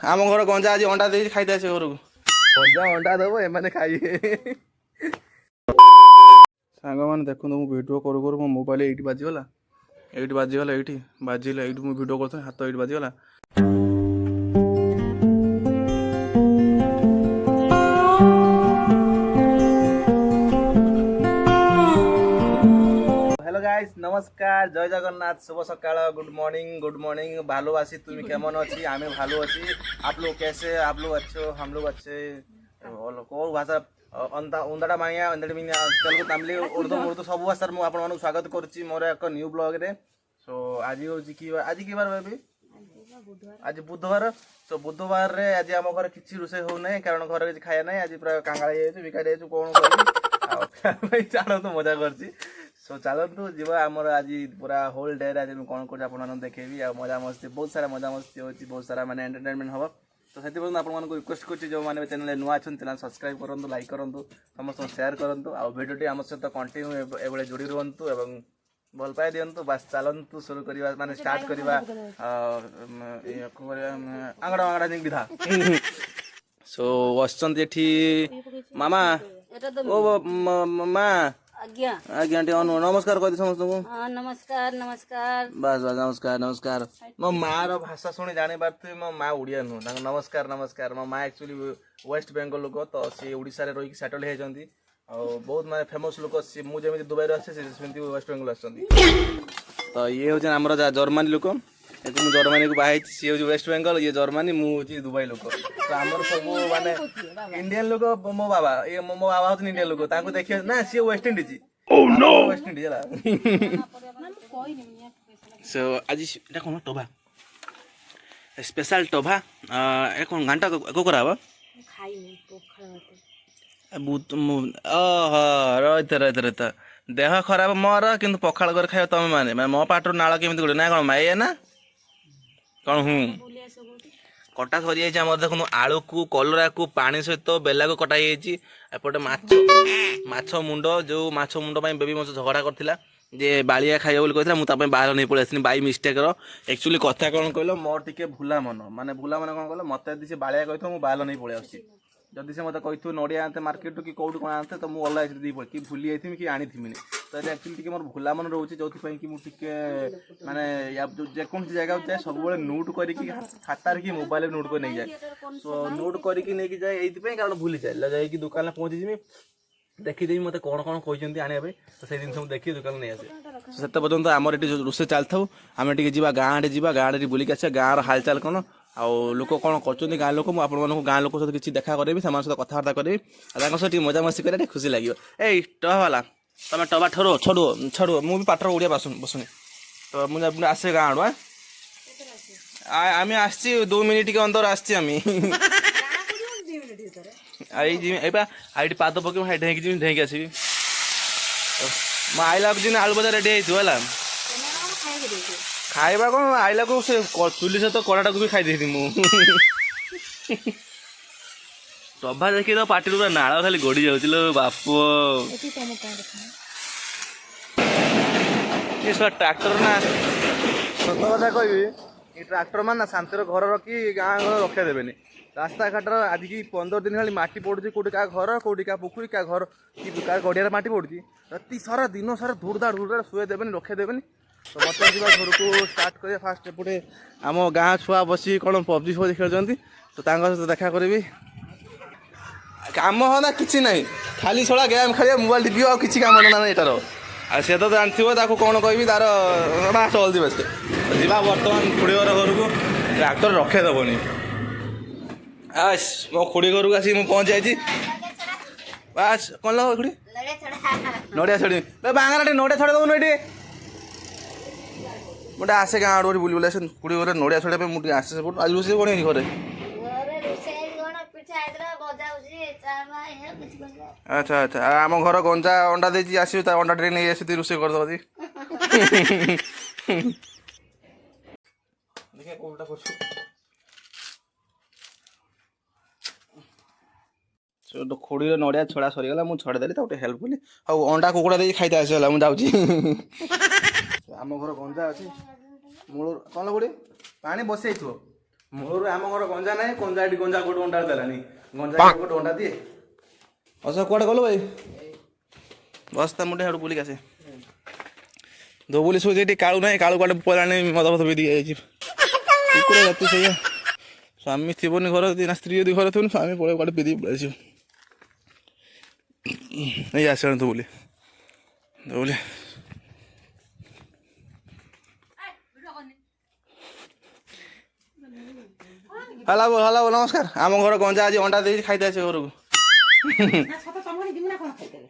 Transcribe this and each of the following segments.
आम घर गंजा आज अंडा दे खाई आसे घर को गंजा अंडा दब एम खाइए सांग मैंने देखो मुझे भिडियो करू करू मो मोबाइल ये बाजीगला ये बाजीगला ये बाजिला ये मुझे भिडियो कर हाथ ये बाजीगला। हेलो गाइस नमस्कार जय जगन्नाथ शुभ सकाळ गुड मॉर्निंग भालूवासी तुम्हें केमन अच्छी आमे भालू अच्छी आप लोग कैसे आप लोग अच्छे हम लोग अच्छे को भाषा उंदाड़ा माइया अंदड़ी मिया तेलुगु तमिल उर्दू सब भाषा मुझे आपको स्वागत करुच्ची मोर एक न्यू ब्लॉग रे। सो आज हूँ आज कि बार भाई आज बुधवार तो बुधवार रे आज आम घर किसी रोसे हो ना कारण घर किसी खाया ना आज पूरा कांगाली बिकारी कौन कर चाल तो मजा कर सो चलतु जीवा आमर आज पूरा होल डे आज कौन कर देखेबी आ मजा मस्ती बहुत सारा मजा मस्ती होती बहुत सारा माने एंटरटेनमेंट हम तो से आपको रिक्वेस्ट कर जो मैंने चैनल नुआ अच्छा चैनल सब्सक्राइब करूँ लाइक करूँ समस्त शेयर करूँ आ भिडियोटी आम सहित कंटिन्यू एभले जोड़ी रुहतु एवं भल पाई दिंतु बास चलतु शुरू करवा माने स्टार्ट करवा आंगड़ा आंगड़ा जिंग विधा सो बसचंती मामा ओ मामा आज्ञा आज्ञा नमस्कार कह समस्त को नमस्कार नमस्कार बस बस नमस्कार नमस्कार मो माँ रो भाषा शुणी जानी पार्थि मो माँ ओडिया नुह नमस्कार नमस्कार मो माँ एक्चुअली वेस्ट बेंगल लोक तो सी ओडिशा रे रही सेटल होती बहुत माने फेमस लोक मुझे दुबई आसे वेस्ट बेंगल आसती तो ये हूँ आम जर्मनी लोक मुझे जर्मनी को बाहर सी हूँ वेस्ट बेंगल ये जर्मनी मुझे दुबई लोक तो आमर सब माने इंडियन लोक मो बाबा ये मो बाबा हूँ इंडियन लोक देखिए ना सी वेस्ट इंडीज वेस्ट इंडीज सो आज कौन टोभा स्पेशल टोभा ए कौन घंटा को करावा रही देह खराब मोर कि पखाड़ कर खाए तुम मैंने मो पाटर नाल केमी गोटे ना कौन माइए ना कौन हूँ कटा सरी जाइए देखो आलू को कलरा को पानी सहित बेला को कटा एपटे माछ मुंड जो माछ मुंड बेबी मो झगड़ा करथिला जे बालिया खाइए बोली कहला मुझे बाहर नहीं पड़े बाई मिस्टेक एक्चुअली कथा कौन कहल मोर टिके भूला मन माने भूला मन कौन कहल मत से बालिया कही मुझे बाहर नहीं पड़े आसी जदि से मत कही नड़िया आनते मार्केट कि कौट कौन आनते तो मुझे अलग दी कि भूली जाइमी कि आनी तो एक्चुअली टी मोर भूला मन रोचे जो कि मुझे माने जेकोसी जगह जाए सब नोट करके खातार कि मोबाइल नोट कर नहीं जाए सो नोट करके नहीं जाए ये कारण भूली जाए जाकि दुकान पहुँची जी देखीदेवी मत कौन कौन कहते आने तो से जिन देखिए दुकान नहीं आसे से पर्यटन आमर ये रोसे चलता आम टे गाँव गाँव बुलिक आस गाँव हालचाल कौन आउ लोक कौन कर गाँ लोक मुझे गाँ लोक सहित किसी देखा करेंगे से कथबार्ता करेंगे सहित मजा मस्ती करें खुशी लगे ए टबा वाला तुम टबा ठरो छड़ो छड़ो मुझे पाटर ओडिया बसुनी तो मुझे आसे गाँव आम आस 2 मिनिट के अंदर आम आई पाद पकड़ ढेंकी ढेंकी आसबि आइला दिन आलू बजा रेडी है खाइबा कौन आइला को से चुली सहित कड़ाटा को भी खाई टभा देखी तो पार्टी पूरा नाड़ खाली गड़ी जाऊलो बाप ये सब ट्रैक्टर ना सत कथा कहि ट्रैक्टर मान ना शांतिर घर रखी गाँ घर रखा देवे रास्ता घाट आज की 15 दिन खाली माटी पड़ुची कौटी क्या घर कौटी क्या पुखरी क्या घर कि गड़िया माटी पड़ुची राति सारा दिन सारा धूड़धाड़ शुए देवे रखे देवे तो मत घर को स्टार्ट कर फास्ट एपटे आम गाँ छुआ बस कौन पबजी फबजी खेलुँच तो सहित देखा करी कम ना कि ना खाली छड़ा गेम खेल मोबाइल टीवी आ कि कम ना यार आ से तो जानते कौन कह तार जल्दी बस जा बर्तमान खुड़ी घर घर को ट्रैक्टर रखे देवनी आस मो खुड़ी घर को आसिक पहुँच जाइए बस कौन लगा खुड़ी नड़िया छड़ी बांगरा नड़िया छड़ा दौन ये मुझे आसे गाँव आड़ बुल बुला खुड़ी घर नड़िया छड़ा मुझे आसे आज रोसे कौन घरे अच्छा अच्छा आम घर गंजा अंडा दे आस अंडा टे नहीं आस रोसे करदे देखिए कौटा कर खोड़ी नड़िया छड़ा सरीगला मुझे छड़देली तो हेल्प कली हाँ अंडा कुकुड़ा दे खाई आसला मुझे आम घर गंजा अच्छी मूल कौन गोटे पानी बसई ମୋର ଆମ ଘର ଗଞ୍ଜା ନାହିଁ, ଗଞ୍ଜା ଏଠି ଗଞ୍ଜା ଗୋଟେ ଅଣ୍ଡା ଦେଲାନି, ଗଞ୍ଜା ଗୋଟେ ଅଣ୍ଡା ଦିଏ। ଅସ କୁଆଡ଼େ ଗଲୁ ଭାଇ? ବସ୍ତା ମୁଣ୍ଡେ ହାଡ଼ୁ ବୁଲିକି ଆସେ। ଧୋବୁଲି ଶୋଇଛି ଏଠି, କାଳୁ ନାହିଁ, କାଳୁ କୁଆଡ଼େ ପଳାଣି ମଦ ଫଦ ପିଇ ଯାଇଛି। କୁକୁର ଜାତି ସେଇଆ, ସ୍ୱାମୀ ଥିବନି ଘର ଯଦି ନା ସ୍ତ୍ରୀ ଯଦି ଘରେ ଥିବନି, ସ୍ୱାମୀ ପଳେଇ କୁଆଡ଼େ ପିଇ ଦେଇ ପଳେଇ ଆସିବ। ଏଇ ଆସିଲାଣି ଧୋବୁଲି, ଧୋବୁଲି ହେଲା ହେଲା ନମସ୍କାର। ଆମ ଘର ଗଞ୍ଜା ଆଜି ଅଣ୍ଡା ଦେଇଛି, ଖାଇତେ ଆସିବ ଘରକୁ।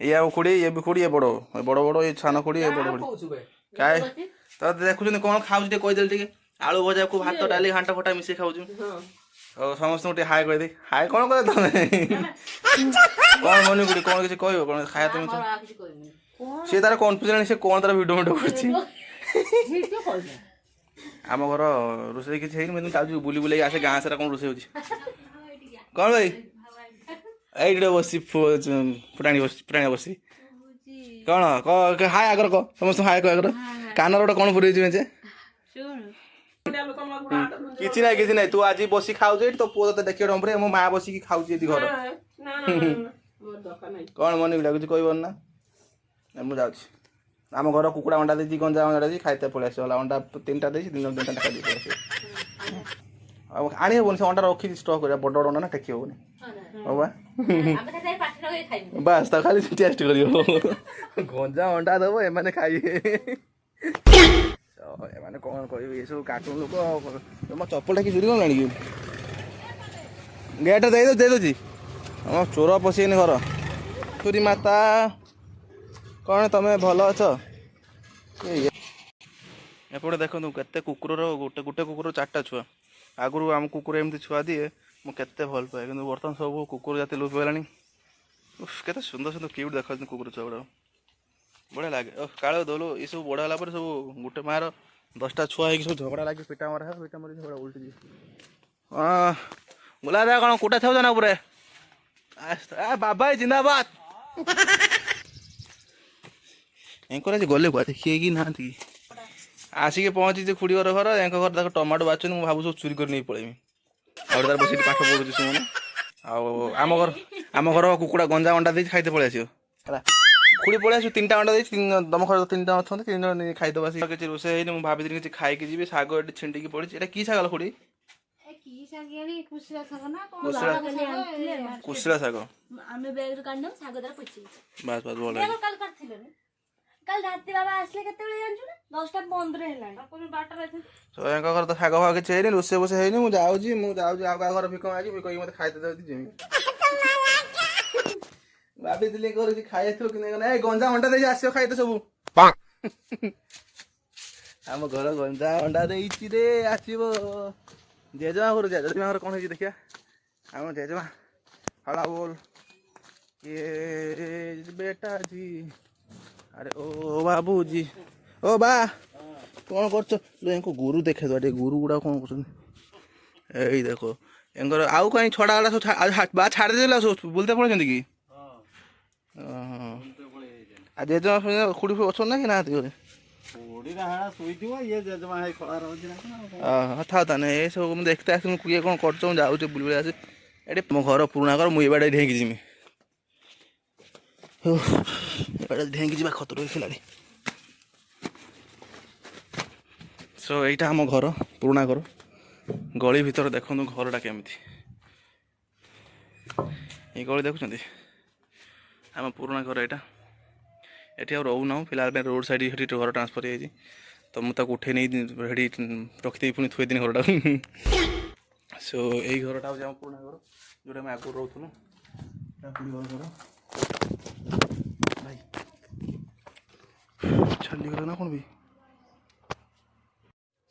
ଇଏ ଆଉ ଖୁଡ଼ି, ଇଏ ବି ଖୁଡ଼ି, ଇଏ ବଡ଼ ବଡ଼, ଏ ସାନ ଖୁଡ଼ି, ଏ ବଡ଼ ଖୁଡ଼ି। କାଏ ତ ଦେଖୁଛନ୍ତି କ'ଣ ଖାଉଛି ଟିକେ କହିଦେଲି ଟିକେ। ଆଳୁ ଭଜାକୁ ଭାତ ଡାଲି ଘାଣ୍ଟ ଫଟା ମିଶେଇ ଖାଉଛୁ। ଆଉ ସମସ୍ତଙ୍କୁ ଟିକେ ହାଏ କହିଦେଇ। ହାଏ କ'ଣ କହିବ ତମେ? କ'ଣ ମନେ ଖୁଡ଼ି କ'ଣ କିଛି କହିବ? କ'ଣ ଖାଇବା ତମେ? ସିଏ ତାର କନଫ୍ୟୁଜନ୍, ସେ କ'ଣ ତାର ଭିଡ଼ିଓ କରୁଛି। ଆମ ଘର ରୋଷେଇ କିଛି ହେଇନି, ମୁଁ ଯାଉଛି ବୁଲି ବୁଲେଇ ଆସେ ଗାଁ ସାରା କ'ଣ ରୋଷେଇ ହଉଛି। କ'ଣ ଭାଇ? ଏଇଠି ବସି ଫୁଟାଣି ବସି କ'ଣ ହାଏ ଆଗର କହ, ସମସ୍ତଙ୍କୁ ହାଏ କହ ଆଗର। କାନର ଗୋଟେ କ'ଣ ପୁରେଇଛି ମେଞ୍ଚେ? କିଛି ନାହିଁ କିଛି ନାହିଁ, ତୁ ଆଜି ବସି ଖାଉଛୁ ଏଠି, ତୋ ପୁଅ ତତେ ଦେଖିବ ଡମ୍ବରେ, ମୋ ମା ବସିକି ଖାଉଛି ଏଠି ଘର। କ'ଣ ମନେ କିଛି କହିବନି ନା? ମୁଁ ଯାଉଛି। ଆମ ଘର କୁକୁଡ଼ା ଅଣ୍ଡା ଦେଇଛି, ଗଞ୍ଜା ଅଣ୍ଡା ଦେଇଛି, ଖାଇତେ ପଳେଇ ଆସିବ। ଅଣ୍ଡା 3ଟା ଦେଇଛି, 3ଟା ଖାଇ ଦେଇ ପଳେଇ ଆସିବ। ଆଉ ଆଣି ହେବନି, ସେ ଅଣ୍ଡା ରଖିଛି ଷ୍ଟକ୍ କରିବା, ବଡ଼ ବଡ଼ ଅଣ୍ଡା ନା ଟେକି ହେବନି। ହଉ ବା ବାସ୍, ତା ଖାଲି ଟେଷ୍ଟ କରିବ। ଗଞ୍ଜା ଅଣ୍ଡା ଦେବ, ଏମାନେ ଖାଇବେ। ଏମାନେ କ'ଣ କହିବେ, ଏସବୁ କାର୍ଟୁନ୍ ଲୋକ। ମୋ ଚପଲଟା କି ଚୁରି କଲାଣି କି? ଗେଟ୍ ଦେଇଦେଉଛି। ଆମ ଚୋର ପଶିଗନି ଘର। ଚୁରି ମାତା, କ'ଣ ତମେ ଭଲ ଅଛ? ଏପଟେ ଦେଖନ୍ତୁ କେତେ କୁକୁରର, ଗୋଟେ କୁକୁର 4ଟା ଛୁଆ। ଆଗରୁ ଆମ କୁକୁର ଏମିତି ଛୁଆ ଦିଏ, ମୁଁ କେତେ ଭଲ ପାଏ, କିନ୍ତୁ ବର୍ତ୍ତମାନ ସବୁ କୁକୁର ଜାତି ଲୋପ ହେଲାଣି। କେତେ ସୁନ୍ଦର ସୁନ୍ଦର କ୍ୟୁଟ୍ ଦେଖାଯାଉଛନ୍ତି କୁକୁର ଛୁଆ ଗୁଡ଼ାକ, ବଢ଼ିଆ ଲାଗେ। କାଳ ଦୋଲ ଏସବୁ ବଡ଼ ହେଲା ପରେ ସବୁ ଗୋଟେ ମାଆର 10ଟା ଛୁଆ ହେଇକି ସବୁ ଝଗଡ଼ା ଲାଗି ପିଟା ମରା ହେବ, ପିଟା ମରି ଝଗଡ଼ା ଉଲ୍ଟି ଯିବ। ହଁ ଗୁଲା ଦା କ'ଣ କୁଟା ଥାଉ ନା ଉପରେ ବାବା ଜିନ୍ଦାବାଦ। ଏଙ୍କର ଆଜି ଗଲେ କୁଆ ଦେଖିକି ନାହାନ୍ତି କି? ଆସିକି ପହଞ୍ଚିଛି ଖୁଡ଼ି ଘର ଏଙ୍କ ଘର ତାକୁ ଟମାଟୋ ବାଚୁଛନ୍ତି, ମୁଁ ଭାବୁଛି ଚୁରି କରି ନେଇ ପଳେଇବି। ଆଉ ତାର ବସିକି ପାଠ ପଢ଼ୁଛି ସେମାନେ। ଆଉ ଆମ ଘର କୁକୁଡ଼ା ଗଞ୍ଜା ଅଣ୍ଡା ଦେଇଛି, ଖାଇତେ ପଳେଇ ଆସିବ ହେଲା। ଖୁଡ଼ି ପଳେଇ ଆସିବ, 3ଟା ଅଣ୍ଡା ଦେଇଛି, ତମ ଘରେ 3 ଜଣ ଅଛନ୍ତି, 3 ଜଣ ଖାଇଦେବା। କିଛି ରୋଷେଇ ହେଇନି, ମୁଁ ଭାବିଥିଲି କିଛି ଖାଇକି ଯିବି। ଶାଗ ଏଠି ଛିଣ୍ଡିକି ପଡ଼ିଛି। ଏଇଟା କି ଶାଗ ଖୁଡ଼ି? କୁଶିଳା ଶାଗ। ବାସ୍ ବାସ୍ ଭଲ। କାଲି ରାତି ବାବା ଆସିଲେ କେତେବେଳେ ଜାଣିଛୁ ନା? 10ଟା 15 ହେଲାଣି। ୟାଙ୍କ ଘର ତ ଶାଗ ଫାଗ କିଛି ହେଇନି, ରୋଷେଇ ବୋଷେଇ ହେଇନି। ମୁଁ ଯାଉଛି ଆଉ କାହା ଘର ଭିକ ମାଗି ମତେ ଖାଇତେ ଦେଉଛି ଯିମି। ଭାବିଥିଲି ଘରେ ଖାଇଥିବ କି ନାଇଁ, ଏ ଗଞ୍ଜା ଅଣ୍ଡା ଦେଇଛି, ଆସିବ ଖାଇତେ ସବୁ। ଆମ ଘର ଗଞ୍ଜା ଅଣ୍ଡା ଦେଇଛି ରେ, ଆସିବ। ଜେଜେମା ଘର କ'ଣ ହେଇଛି ଦେଖିବା। ଆମ ଜେଜେମା ହଲା ବୋଲ କିଏ ବେଟା ଜି, ଆରେ ଓ ବାବୁଜି, ଓ ବା କ'ଣ କରୁଛ? ୟାଙ୍କ ଗୋରୁ ଦେଖେ ତ, ଟିକେ ଗୋରୁ ଗୁଡ଼ା କ'ଣ କରୁଛନ୍ତି। ଏଇ ଦେଖ ୟାଙ୍କର ଆଉ କାହିଁ ଛଡ଼ା ଗଲା ସବୁ ବା ଛାଡ଼ିଦେଲା, ସବୁ ବୁଲତେ ପଳେଇଛନ୍ତି କି? ଆଉ ଜେଜେମା ଖୁଡ଼ି ଅଛନ୍ତି ନା କି ନାହାନ୍ତି ଘରେ? ଥାଉ ତାନେ ଏସବୁ ମୁଁ ଦେଖିତେ ଆସିବି, କିଏ କ'ଣ କରୁଛ, ମୁଁ ଯାଉଛି ବୁଲି ବୁଲି ଆସି। ଏଠି ମୋ ଘର ପୁରୁଣା ଘର, ମୁଁ ଏ ବାଟେ ଢେଙ୍କି ଯିମି। ଏବାଟେ ଢେଙ୍କି ଯିବା ଖତର ହେଇଥିଲାଣି। ସୋ ଏଇଟା ଆମ ଘର, ପୁରୁଣା ଘର। ଗଳି ଭିତରେ ଦେଖନ୍ତୁ ଘରଟା କେମିତି। ଏଇ ଗଳି ଦେଖୁଛନ୍ତି, ଆମ ପୁରୁଣା ଘର ଏଇଟା। ଏଠି ଆଉ ରହୁନାହୁଁ ଫିଲହାଲ ପାଇଁ, ରୋଡ଼ ସାଇଡ଼ ସେଠି ଘର ଟ୍ରାନ୍ସଫର ହେଇଯାଇଛି। ତ ମୁଁ ତାକୁ ଉଠେଇ ନେଇ ସେଠି ରଖିଦେଇ ପୁଣି ଥୋଇଦିନି ଘରଟାକୁ। ସୋ ଏଇ ଘରଟା ହେଉଛି ଆମ ପୁରୁଣା ଘର, ଯେଉଁଟା ଆମେ ଆଗରୁ ରହୁଥିଲୁ। ଘର ଭାଇ ଛାଡ଼ିଗଲା ନା କ'ଣ ବି?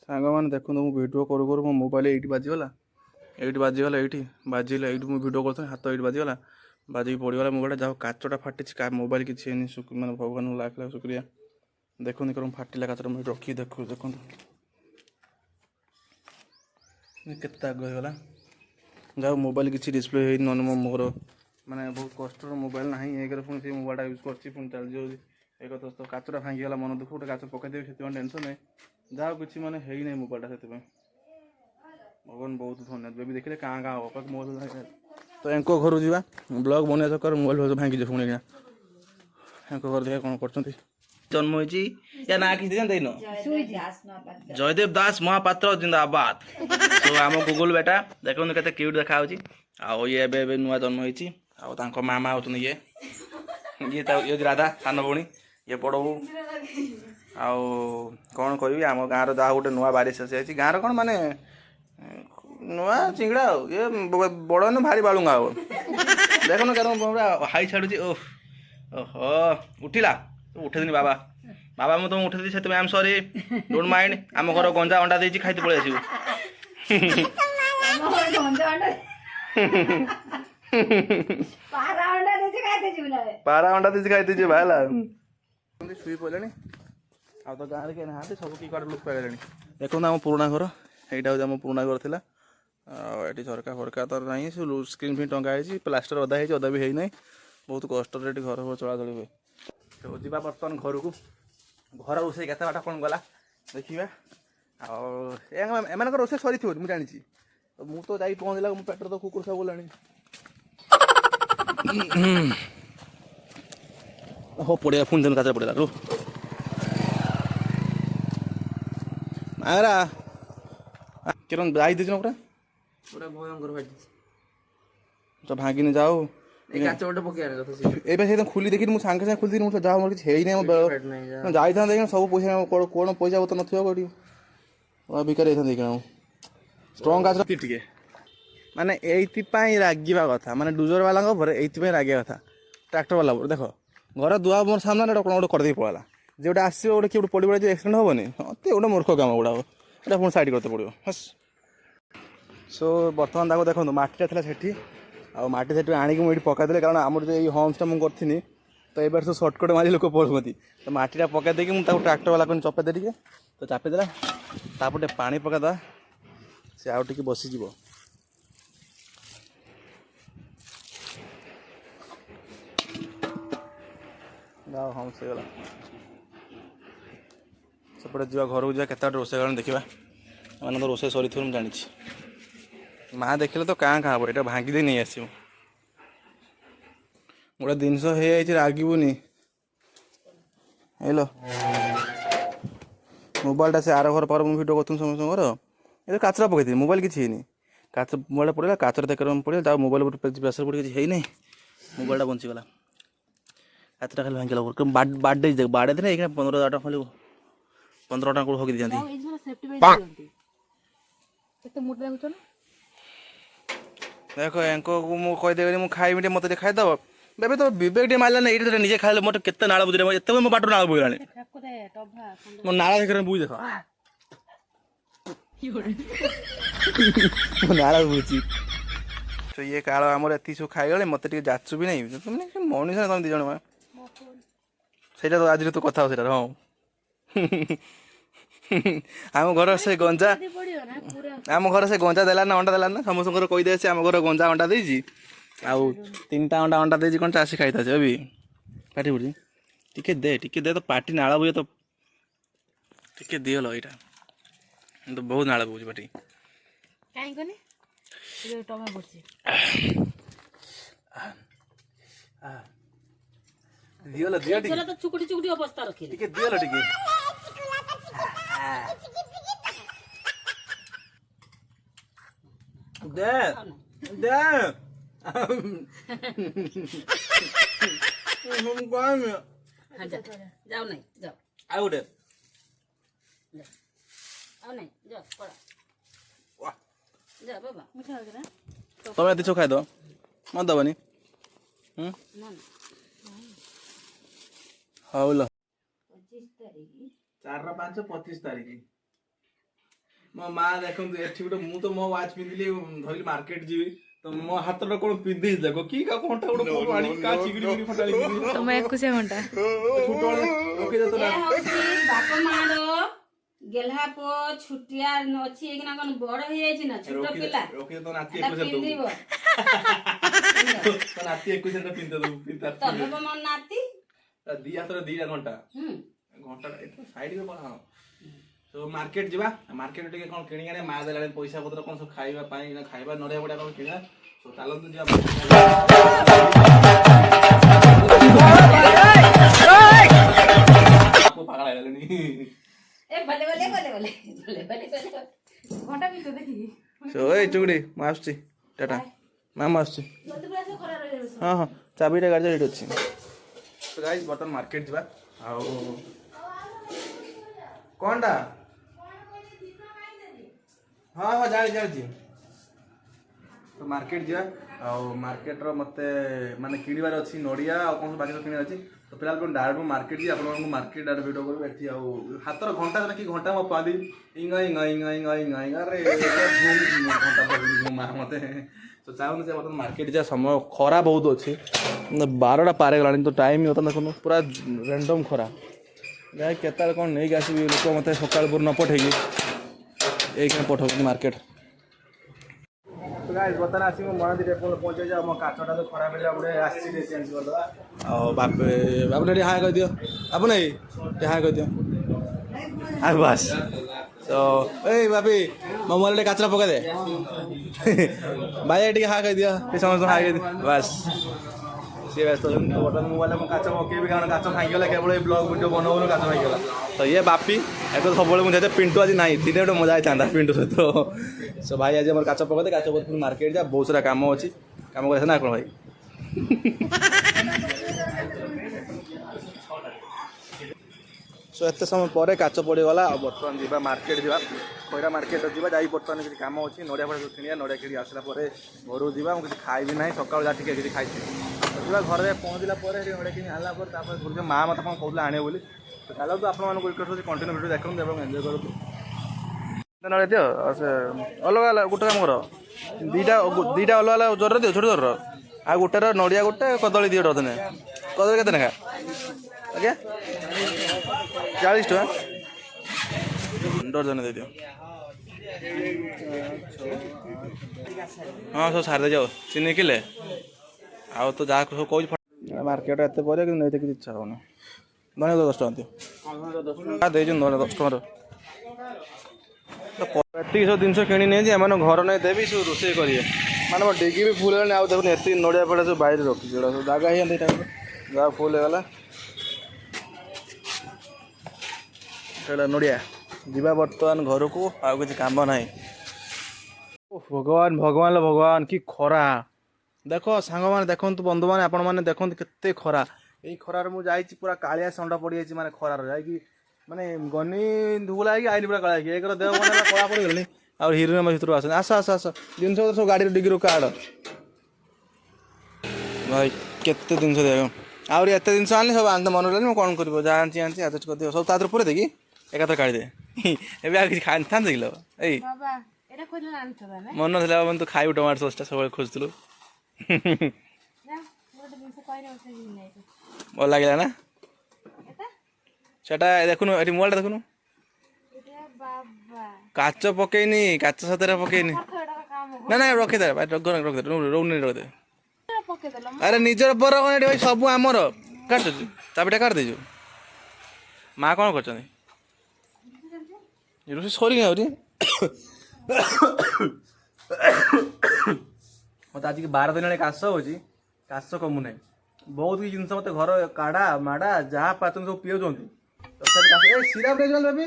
ସାଙ୍ଗମାନେ ଦେଖନ୍ତୁ, ମୁଁ ଭିଡ଼ିଓ କରୁ କରୁ ମୋ ମୋବାଇଲ ଏଇଠି ବାଜିଗଲା, ଏଇଠି ବାଜିଲା, ଏଇଠି ମୁଁ ଭିଡ଼ିଓ କରୁଥିଲି, ହାତ ଏଇଠି ବାଜିଗଲା, ବାଜିକି ପଡ଼ିଗଲା ମୋବାଇଲଟା। ଯାହା କାଚଟା ଫାଟିଛି, ମୋବାଇଲ କିଛି ହେଇନି, ମାନେ ଭଗବାନଙ୍କୁ ଲାଖ ଲାଖ ଶୁକ୍ରିୟା। ଦେଖନ୍ତୁ କ'ଣ ଫାଟିଲା କାଚଟା, ମୁଁ ରଖିକି ଦେଖନ୍ତୁ କେତେ ଆଗ ହେଇଗଲା। ଯାହା ମୋବାଇଲ କିଛି ଡିସପ୍ଲେ ହେଇନି, ନହେଲେ ମୋର ମାନେ ବହୁତ କଷ୍ଟର ମୋବାଇଲ ନାହିଁ। ଏକରେ ପୁଣି ସେ ମୋବାଇଲଟା ୟୁଜ୍ କରୁଛି, ପୁଣି ଚାଲିଯାଉଛି। ଏକ ତ କାଚଟା ଭାଙ୍ଗିଗଲା, ମନ ଦୁଃଖ। ଗୋଟେ କାଚ ପକାଇଦେବି, ସେଥିପାଇଁ ଟେନସନ୍ ନାହିଁ। ଯାହା କିଛି ମାନେ ହେଇନାହିଁ ମୋବାଇଲଟା, ସେଥିପାଇଁ भगवान बहुत धन्यवाद बेबी देखिले काँ काँ हो मोबाइल तो एंको घर जा ब्लॉग बनवा चक्कर मोबाइल फोन भांगी पुणी एंको घर देखा कौन कर जन्म होती या ना कि देन जयदेव दास महापात्र जिंदाबाद तो आम गुगुल बेटा देखो केते क्यूट देखा आउ ये नुआ जन्म होती मामा होती ये ये राधा सान भौणी ये बड़ बो आउ कौन कह आम गाँव जहाँ गोटे नुआ बारिश आसी गाँव कौन माने नुआ चिंगड़ा ये बड़ न भारी बालुंगा देख न क्या हाई छाड़ुची ओहो उठिला उठेदिनी बाबा बाबा मुझे तुम उठेदी से I am sorry don't mind आम घर गंजा अंडा देती खाई पड़े आसू पारा अंडा देती खाई भाला शुई पड़े आ तो गाँव में ना सब कि लुक पाइले देखो आम पुराणा घर यहाँ हूँ आम पुराणा घर था ये झरका फरका तो ना स्क्रीन फिन टंगा प्लास्टर अधा है अधा भी है बहुत कष्ट घर घर चलाचल हुए तो जा बर्तमान घर को घर रोसे के बाट कौन गला देखा एम रोसे सरी थी मुझे जानी तो मुझे तो जाई पहुँचला मो पेट तो कुकुर सब गलानी हो पड़े पुणी दिन काचा पड़ेगा रू आरा किरण जाई दीजिए पूरा पूरा भयंकर फाटी तो भागिनी जाओ काच गोटे पकड़ ए खुली देखी मुझे सागे सागे खुली मुझे जा मोर किसी जाई था देखना सब पैसा कौन पैसा बत नथी भिकार देखना स्ट्रंग काच टे माने ये रागिबा कथा माने डुजर वाला ये रागिया कथा ट्रैक्टर वाला देख घर दुआ मोर सामने कौन गोटे करदे पड़ा जो आस गोटे किए पड़ पड़े एक्सीडेंट हेनी मत गोटे मूर्ख काम गुड़ा ये पुणी साइड करते पड़ो हस सो बर्तमान ताको देखो मटीटा था सेठी आटी से आणिक मुझे पकईदे कारण आमर जो होम्सटा मुझे करी तो ये सब सर्टकट मारी लोक पड़ुमती तो मटीटा पकई देकी मुझे ट्रैक्टर वाला को चपेदे टे तो चापिदेला तापटे पानी पकईदा से आउ टे बसीज होम्स हो गला सेपटे जा घर को जा के रोसे गला देखा मैंने तो रोसे सरी थी जानी माँ देखिले तो क्या क्या हम ये भांगी दे नहीं आस गोटे जिनस हो रागबुनि हेलो मोबाइलटा से आर घर पर भिडियो कर समस्त ये काचरा पकई मोबाइल किसी काच मोबाइल पड़ा काचर देखा पड़ा मोबाइल प्रेसर पड़ किसी है मोबाइलटा बंचीगला काचरा खाली भांगला बाड़े बाड़े थे ये 15,000 टका खाली 15 टका हकी दिखाती देख एंको मुझे कहीदेवी मुझे खाइबी मत खाईदब बेबी तो विवेक टे मारला ये निजे खाइले मोटे केते नाल बुझे एत मो बाट नाल बुझलानी मो नाला देख बुझ देख नाला बुझी तो ये काल आमर एति सब खाईगले मत जाचु भी नहीं तुमने मनीष तुम दिज से तो आज तो कथा हाँ आम घर से गंजा आम घर से गंजा देला ना अंडा देला ना समस्त कहीदे से आम घर गंजा अंडा देजी आउ 3टा अंडा देजी कौन चाषी खाई था अभी पाटी बुझी टिके दे तो पाटी नाला बुझे तो टिके दिल यहाँ तो बहुत नाला बुझी पाटी दिल दिल तो चुकुटी चुकुटी अवस्था रखी टिके दिल टिके दे दे जाओ नहीं जाओ आउ दे आओ नहीं जाओ पड़ा जा बाबा मीठा हो गया तुम ये खाई दो मत दबनी हाँ लो 4/5/25 तारीख मो माँ देखो एठी गोटे मु तो मो वाच पिंधली धरली मार्केट जीवी तो मो हाथ रो कोन पिंधि देखो की का कोंटा गोटे को आनी का चिगड़ी चिगड़ी फटाली तुम 21 घंटा छोटो ओके तो ना बाप मारो गेलहा पो छुटिया नछि एकना कोन बड़ हो जाय छी ना छोटो पिला ओके तो नाती 21 तो नाती 21 पिंध दो पिता तब मन नाती दी हाथ रो 2 घंटा घंटा एतो साइड में पड़ा तो मार्केट जीवा मार्केट टिके कोन किणी आने मा देला पैसा पत्र कोन सब खाइबा पाई ना खाइबा नड़िया बड़ा कोन किणा तो चलंतु जीवा आपको पागल आइलनी ए भले भले भले भले भले भले भले घंटा भी तो देखी सो ए चुगड़ी मैं आसुची टाटा मामा आसुची हाँ हाँ चाबीटा गाड़ी रेडी अच्छी तो गाइस बर्तमान मार्केट जीवा आओ कौनटा हाँ हाँ जानी जानी तो मार्केट जा मार्केट मते माने किणवार अच्छी नड़िया आ कौन बाकी सब किणार अच्छी तो फिलहाल अपन डायरेक्ट मार्केट जी आपन मार्केट डायरेक्ट वीडियो करू एठी आ हातर घंटा कि घंटा म पादी इंगा इंगा इंगा इंगा इंगा इंगा अरे घूम घंटा पर मार मते तो चाहूँ से मतलब मार्केट जा समय खरा बहुत अच्छी 12टा पारे गलानी तो टाइम होता देखो पूरा रैंडम खरा गाय केताल कौन नहीं आसबि लोक मत सकाल पूर्व न पठेगी एक पठाऊँ मार्केट तो गाइस बर्तमान आसी मो मन दिटे पहुंचे जा मो काचटा तो खराब हेला बडे आसी दे चेंज कर दवा आ बाप बाप ने हाय कर दियो अब नहीं हाय कर दियो आ बस तो ए बापी मो मोर ले काचरा पका दे भाई एटी हाय कर दियो ते समझ हाय कर बस सी व्यस्त बर्तमान मोबाइल में काच पकेबी कारण काच भांगीगला केवल ब्लॉग वीडियो बनाऊन काच भांगीगला तो ये बापी एक सब मुझे पिंटू आज ना दिन गोटे मजा आई था पिंटू सहित सो भाई आज काच पकड़े काच पकड़ मार्केट जा बहुत सारा कम अच्छी कम कर ना कौन भाई सो एत समय पर काच पड़गला बर्तमान जा मार्केट जा खैरा मार्केट जा बर्तमान किसी कम अच्छी नड़िया फड़ा किणा नड़िया किणी आसला घर जा किसी खाइबी ना सकाल जा किसी खाई जा घर पहुँचला नड़िया किणी आना घर माँ मत कौन कहला आने बोली तो चलो तो आपको रिक्वेस्ट होती कंटिन्यू वीडियो देखते और एंजॉय करूँ नड़िया दियो अलग अलग गोटे काम कर दीटा दीटा अलग अलग जोर दियो छोट जोर आ गोटे नड़िया गोटे कदली दियो डजने कदली के नेखा आज्ञा 40 टका डजन दे दियो हाँ सब सारे जाओ चीनी किले आउ तो जहाँ सब कौन मार्केट एत पर नहीं किसी इच्छा होना धन्यवाद 10 टका दियो देन 10 टकर एतिक सब जिन किणी नहीं एम घर नहीं देवी सब रोसे करेंगे माने मो डिगी भी फुल है देखो एत नड़िया पड़ा सब बाहर रखी सब जगह ही जगह फुल होगा नड़िया जीवा बर्तमान घर को आउ किसी काम ना भगवान भगवान भगवान कि खरा देख सांग मैंने देखु बंधु मैंने आपण मैंने देखते केते खरा यही खरार मुझे पूरा कालिया संडा पड़ जाए माने खरार जाकि माने गनी धुला आईली पूरा कला एक देह बना कला पड़गली आ हिरोइन भर आस आस आस आस जिन सब गाड़ी डिग्री काड़ भाई केते जिन देख आउरी एत जिन आनी सब आनते मन लगे कौन कर आनी आडजस्ट कर सब तार पूरे देखी एकाथर काढ़ी दे ए खाई था किलो ए मन ना तू खाइबू टमाटो ससटा सब खोजुलु भल लगे ना सेटा देखुन ये मोबाइल देखुन काच पकईनी काच सतरे पकईनी ना ना रखीदे रखीदे रोनी रखीदे अरे निजर पर भाई सब आमर काट चाबिटा काट देजु माँ कौन कर रोषे सरी मत आज 12 दिन काश हो काश कमु ना बहुत किसी जिन मत घर काड़ा माड़ा जहाँ पाचन सब पीऊँ सिराप रही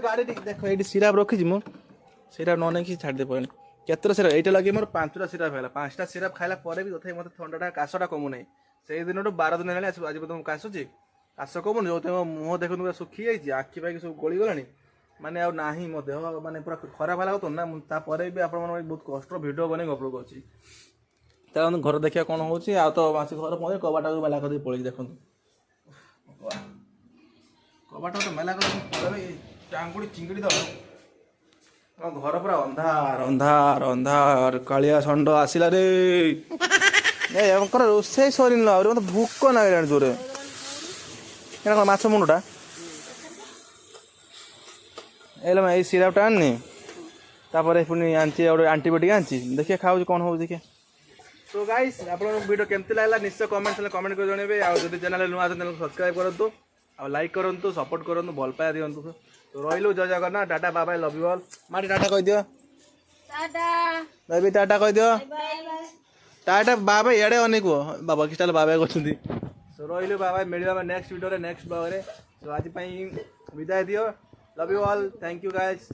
गाड़ी देख ये सिराप रखी मुझे न नहीं छाड़ दे पड़े केतर सिराप ये लगे मोर 5टा सिराप है 5टा सिराप खाइला भी तथा मत थंडा काशटा कमु ना से दिन 12 दिन है आज तुम काशुची काश कमुन जो मुह देख पूरा सुखी जाइए आखि पाखि सब गली गलानी माने आ ना मो देह माने पूरा खराब है तो ना तापर भी आप बहुत कष्ट भिडियो बन अपलोड कर घर देखिए कौन हो तो मासी घर पहुँचे कबाटा को मेला कर पड़े देखो कबाटा तो मेला कर टांगुड़ी चिंगड़ी दब घर पूरा अंधार अंधार अंधार कालिया षंड आसला रे रोसे सरी मत भूक ना जोरे माछ मुंडा ये सिरापटा आनी पुणी आंटी आंटीबायोटिक आनी देखिए खाऊ कौन हो देखिए तो गाइस आप वीडियो केमती लगला निश्चय कमेंट कर जनइबे आ चैनल नुआ चैनल सब्सक्राइब करूँ आ लाइक करूँ सपोर्ट करूँ भल पाया दिंतु तो रहिलु Jai Jagannath tata bye bye love you all माटी टाटा कह दियो टाटा बेबी टाटा कह दियो बाय बाय टाटा बाबा इे अनेक बाबा कि बाबा कहते सो रही बाबा मिलवा नेक्स्ट वीडियो नेक्स्ट ब्लॉग रे सो आज विदाय दियो love you all thank you guys